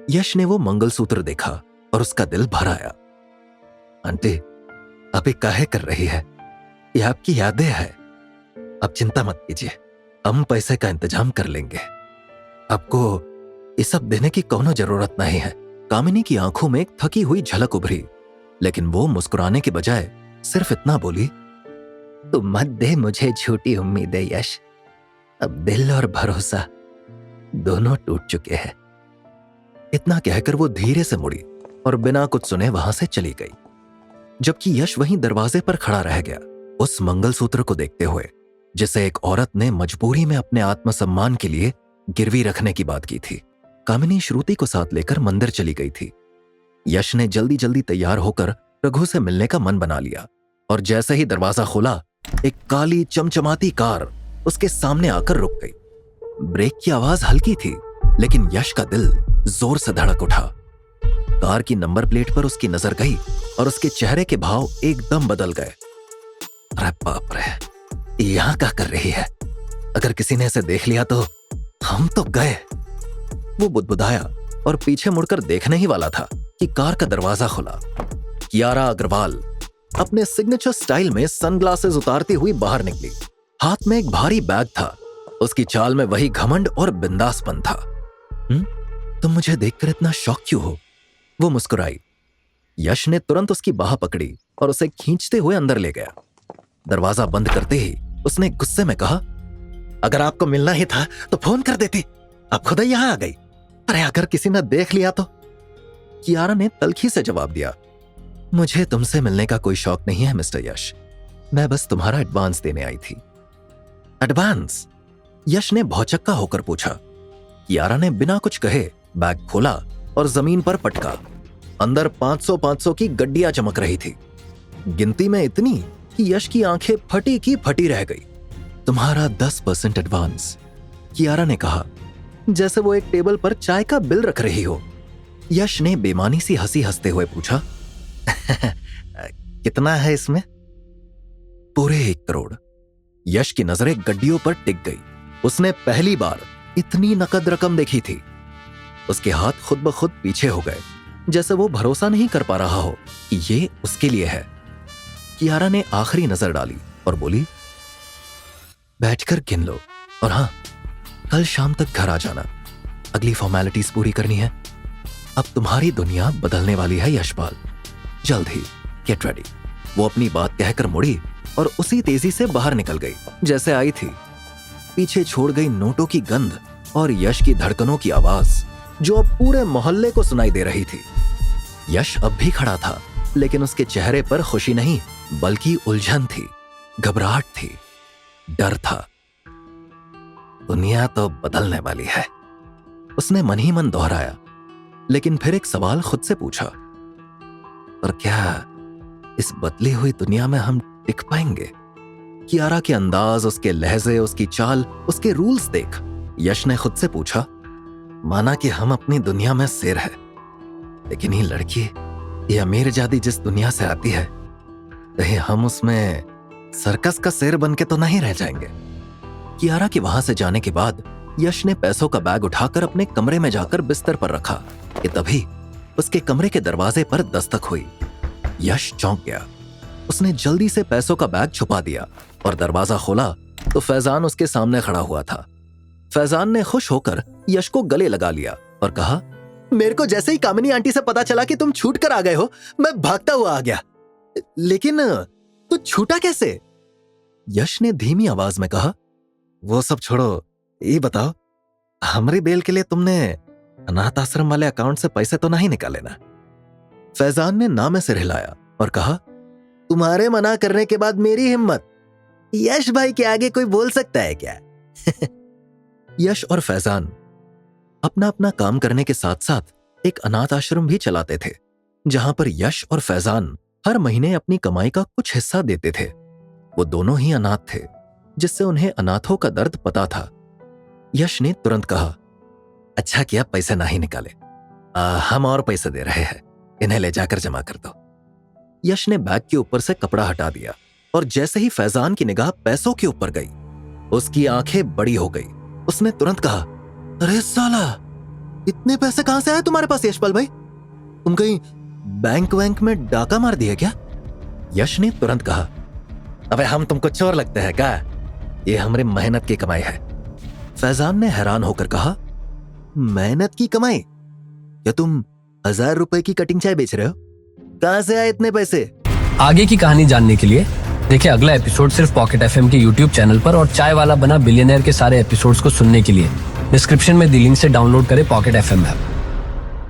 यश ने वो मंगलसूत्र देखा और उसका दिल भर आया। आंटी, आप ये काहे कर रही है? ये आपकी यादें है। अब चिंता मत कीजिए, हम पैसे का इंतजाम कर लेंगे। आपको ये सब देने की कोनो जरूरत नहीं है। कामिनी की आंखों में एक थकी हुई झलक उभरी, लेकिन वो मुस्कुराने के बजाय सिर्फ इतना बोली, तुम मत दे मुझे झूठी उम्मीदें यश। अब दिल और भरोसा दोनों टूट चुके हैं। इतना कहकर वो धीरे से मुड़ी और बिना कुछ सुने वहां से चली गई, जबकि यश वहीं दरवाजे पर खड़ा रह गया, उस मंगलसूत्र को देखते हुए जिसे एक औरत ने मजबूरी में अपने आत्मसम्मान के लिए गिरवी रखने की बात की थी। कामिनी श्रुति को साथ लेकर मंदिर चली गई थी। यश ने जल्दी जल्दी तैयार होकर रघु से मिलने का मन बना लिया, और जैसे ही दरवाजा खोला, एक काली चमचमाती कार उसके सामने आकर रुक गई। ब्रेक की आवाज हल्की थी, लेकिन यश का दिल जोर से धड़क उठा। कार की नंबर प्लेट पर उसकी नजर गई और उसके चेहरे के भाव एकदम बदल गए। अरे बाप रे, यहां क्या कर रही है? अगर किसी ने इसे देख लिया तो हम तो गए। वो बुदबुदाया और पीछे मुड़कर देखने ही वाला था कि कार का दरवाजा खुला। कियारा अग्रवाल अपने सिग्नेचर स्टाइल में सनग्लासेस उतारती हुई बाहर निकली। हाथ में एक भारी बैग था। उसकी चाल में वही घमंड और बिंदासपन था। तुम मुझे देखकर इतना शॉक क्यों हो? वो मुस्कुराई। यश ने तुरंत उसकी बाह पकड़ी और उसे खींचते हुए अंदर ले गया। दरवाजा बंद करते ही उसने गुस्से में कहा, अगर आपको मिलना ही था तो फोन कर देती, आप खुद ही यहां आ गई। अरे अगर किसी ने देख लिया तो? कियारा ने तल्खी से जवाब दिया, मुझे तुमसे मिलने का कोई शौक नहीं है मिस्टर यश, मैं बस तुम्हारा एडवांस देने आई थी। एडवांस? यश ने भौचक्का होकर पूछा। कियारा ने बिना कुछ कहे बैग खोला और जमीन पर पटका। अंदर 500 की गड्डियां चमक रही थी, गिनती में इतनी कि यश की आंखें फटी की फटी रह गई। तुम्हारा 10% एडवांस, कियारा ने कहा, जैसे वो एक टेबल पर चाय का बिल रख रही हो। यश ने बेमानी सी हंसी हंसते हुए पूछा, कितना है इसमें? पूरे 1 करोड़। यश की नजरें गड्डियों पर टिक गई। उसने पहली बार इतनी नकद रकम देखी थी। उसके हाथ खुद ब खुद पीछे हो गए, जैसे वो भरोसा नहीं कर पा रहा हो कि ये उसके लिए है। कियारा ने आखिरी नजर डाली और बोली, बैठकर गिन लो, और हाँ, कल शाम तक घर आ जाना, अगली फॉर्मेलिटीज पूरी करनी है। अब तुम्हारी दुनिया बदलने वाली है यशपाल, जल्द ही गेट रेडी। वो अपनी बात कहकर मुड़ी और उसी तेजी से बाहर निकल गई जैसे आई थी। पीछे छोड़ गई नोटों की गंध और यश की धड़कनों की आवाज, जो अब पूरे मोहल्ले को सुनाई दे रही थी। यश अब भी खड़ा था, लेकिन उसके चेहरे पर खुशी नहीं बल्कि उलझन थी, घबराहट थी, डर था। दुनिया तो बदलने वाली है, उसने मन ही मन दोहराया, लेकिन फिर एक सवाल खुद से पूछा, पर क्या इस बदली हुई दुनिया में हम टिक पाएंगे? कियारा के अंदाज, उसके लहजे, उसकी चाल, उसके रूल्स देख यश ने खुद से पूछा, माना कि हम अपनी दुनिया में शेर है, लेकिन ये लड़की, ये अमीरजादी जिस दुनिया से आती है, कहीं हम उसमें सर्कस का शेर बन के तो नहीं रह जाएंगे? कियारा के वहां से जाने के बाद यश ने पैसों का बैग उठाकर अपने कमरे में जाकर बिस्तर पर रखा कि तभी उसके कमरे के दरवाजे पर दस्तक हुई। यश चौंक गया। उसने जल्दी से पैसों का बैग छुपा दिया और दरवाजा खोला तो फैजान उसके सामने खड़ा हुआ था। फैजान ने खुश होकर यश को गले लगा लिया और कहा, मेरे को जैसे ही कामिनी आंटी से पता चला कि तुम छूट कर आ गए हो, मैं भागता हुआ आ गया। लेकिन तू छूटा कैसे? यश ने धीमी आवाज में कहा, वो सब छोड़ो, ये बताओ, हमारी बेल के लिए तुमने अनाथ आश्रम वाले अकाउंट से पैसे तो नहीं निकाले ना? फैजान ने ना में सिर हिलाया और कहा, तुम्हारे मना करने के बाद मेरी हिम्मत, यश भाई के आगे कोई बोल सकता है क्या? यश और फैजान अपना अपना काम करने के साथ साथ एक अनाथ आश्रम भी चलाते थे, जहां पर यश और फैजान हर महीने अपनी कमाई का कुछ हिस्सा देते थे। वो दोनों ही अनाथ थे, जिससे उन्हें अनाथों का दर्द पता था। यश ने तुरंत कहा, अच्छा किया पैसे नहीं निकाले, हम और पैसे दे रहे हैं, इन्हें ले जाकर जमा कर दो। यश ने बैग के ऊपर से कपड़ा हटा दिया और जैसे ही फैजान की निगाह पैसों के ऊपर गई, उसकी आंखें बड़ी हो गई। उसने तुरंत कहा, अरे साला, इतने पैसे कहां से आए तुम्हारे पास यशपाल भाई? तुम कहीं बैंक वैंक में डाका मार दिया क्या? यश ने तुरंत कहा, अबे हम तुमको चोर लगते हैं क्या? ये हमारी मेहनत की कमाई है। फैजान ने हैरान होकर कहा, मेहनत की कमाई? क्या तुम 1000 रुपए की कटिंग चाय बेच रहे हो? कहां से आए इतने पैसे? आगे की कहानी जानने के लिए देखिए अगला एपिसोड सिर्फ पॉकेट एफएम के यूट्यूब चैनल पर, और चाय वाला बना बिलियनर के सारे एपिसोड्स को सुनने के लिए डिस्क्रिप्शन में दी लिंक से डाउनलोड करें पॉकेट एफएम ऐप।